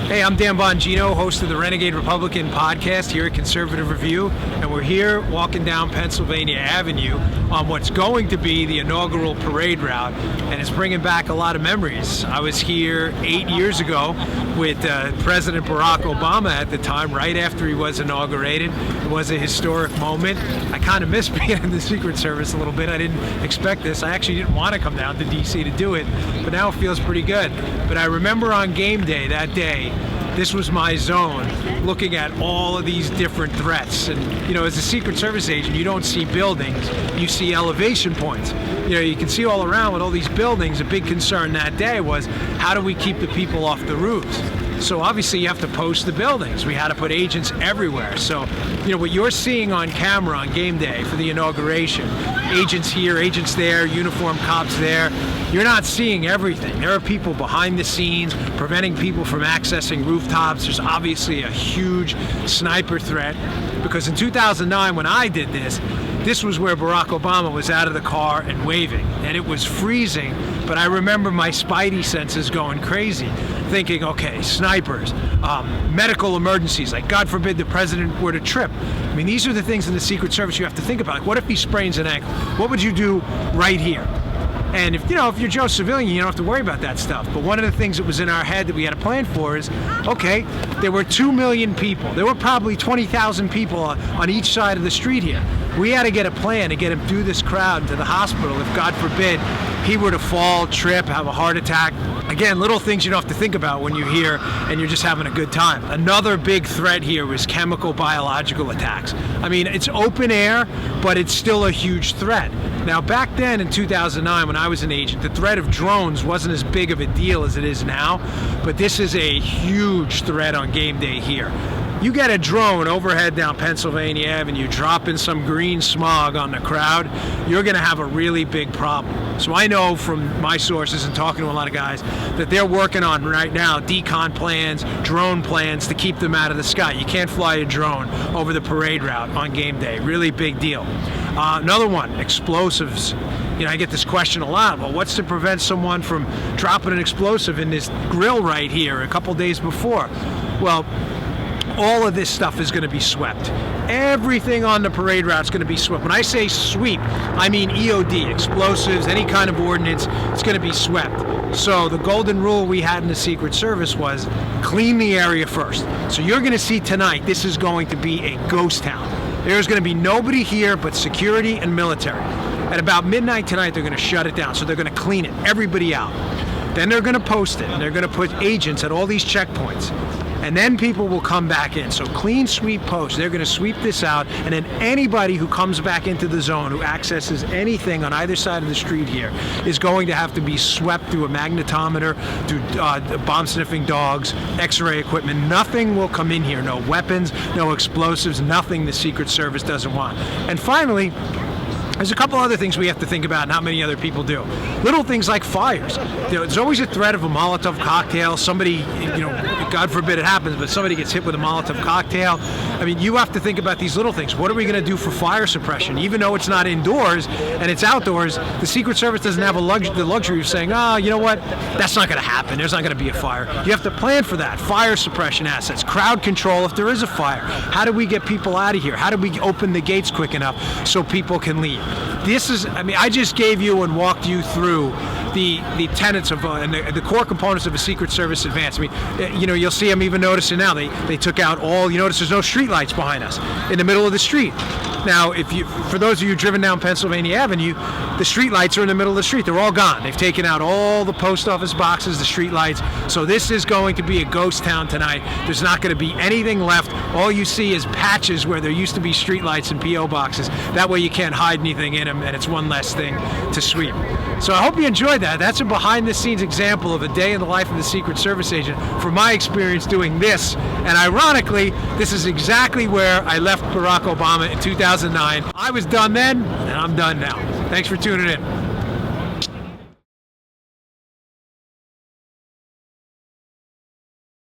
Hey, I'm Dan Bongino, host of the Renegade Republican podcast here at Conservative Review, and we're here walking down Pennsylvania Avenue on what's going to be the inaugural parade route, and it's bringing back a lot of memories. I was here 8 years ago with President Barack Obama at the time, right after he was inaugurated. It was a historic moment. I kind of miss being in the Secret Service a little bit. I didn't expect this. I actually didn't want to come down to D.C. to do it, but now it feels pretty good. But I remember on game day that day, this was my zone, looking at all of these different threats. And, you know, as a Secret Service agent, you don't see buildings, you see elevation points. You know, you can see all around with all these buildings. A big concern that day was, how do we keep the people off the roofs? So obviously you have to post the buildings. We had to put agents everywhere. So, you know, what you're seeing on camera on game day for the inauguration, agents here, agents there, uniformed cops there, you're not seeing everything. There are people behind the scenes preventing people from accessing rooftops. There's obviously a huge sniper threat, because in 2009 when I did this was where Barack Obama was out of the car and waving, and it was freezing, but I remember my spidey senses going crazy, thinking, okay, snipers, medical emergencies, like God forbid the president were to trip. I mean, these are the things in the Secret Service you have to think about. Like, what if he sprains an ankle? What would you do right here? And if you're Joe Civilian, you don't have to worry about that stuff. But one of the things that was in our head that we had a plan for is, okay, there were 2 million people. There were probably 20,000 people on each side of the street here. We had to get a plan to get him through this crowd to the hospital if, God forbid, he were to fall, trip, have a heart attack. Again, little things you don't have to think about when you're here and you're just having a good time. Another big threat here was chemical, biological attacks. I mean, it's open air, but it's still a huge threat. Now, back then in 2009, when I was an agent, the threat of drones wasn't as big of a deal as it is now, but this is a huge threat on game day here. You get a drone overhead down Pennsylvania Avenue dropping some green smog on the crowd, you're going to have a really big problem. So I know from my sources and talking to a lot of guys that they're working on right now decon plans, drone plans to keep them out of the sky. You can't fly a drone over the parade route on game day. Really big deal. Another one, explosives. You know, I get this question a lot. Well, what's to prevent someone from dropping an explosive in this grill right here a couple days before? Well, all of this stuff is going to be swept. Everything on the parade route is going to be swept. When I say sweep, I mean EOD, explosives, any kind of ordnance, it's going to be swept. So the golden rule we had in the Secret Service was clean the area first. So you're going to see tonight, this is going to be a ghost town. There's going to be nobody here but security and military. At about midnight tonight, they're going to shut it down. So they're going to clean it, everybody out. Then they're going to post it, and they're going to put agents at all these checkpoints. And then people will come back in. So clean sweep post. They're going to sweep this out, and then anybody who comes back into the zone, who accesses anything on either side of the street here, is going to have to be swept through a magnetometer, through bomb-sniffing dogs, X-ray equipment. Nothing will come in here. No weapons, no explosives, nothing the Secret Service doesn't want. And finally, there's a couple other things we have to think about, not many other people do. Little things like fires. There's always a threat of a Molotov cocktail. Somebody, God forbid it happens, but somebody gets hit with a Molotov cocktail. I mean, you have to think about these little things. What are we going to do for fire suppression? Even though it's not indoors and it's outdoors, the Secret Service doesn't have the luxury of saying, you know what, that's not going to happen. There's not going to be a fire. You have to plan for that. Fire suppression assets, crowd control if there is a fire. How do we get people out of here? How do we open the gates quick enough so people can leave? I just gave you and walked you through the tenets of and the core components of a Secret Service advance. I mean, you'll see I'm even noticing now they took out all. You notice there's no street lights behind us in the middle of the street. Now, for those of you driven down Pennsylvania Avenue, the street lights are in the middle of the street. They're all gone. They've taken out all the post office boxes, the street lights. So this is going to be a ghost town tonight. There's not going to be anything left. All you see is patches where there used to be street lights and P.O. boxes. That way you can't hide anything in them, and it's one less thing to sweep. So I hope you enjoyed that. That's a behind-the-scenes example of a day in the life of the Secret Service agent from my experience doing this. And ironically, this is exactly where I left Barack Obama in 2009. I was done then, and I'm done now. Thanks for tuning in.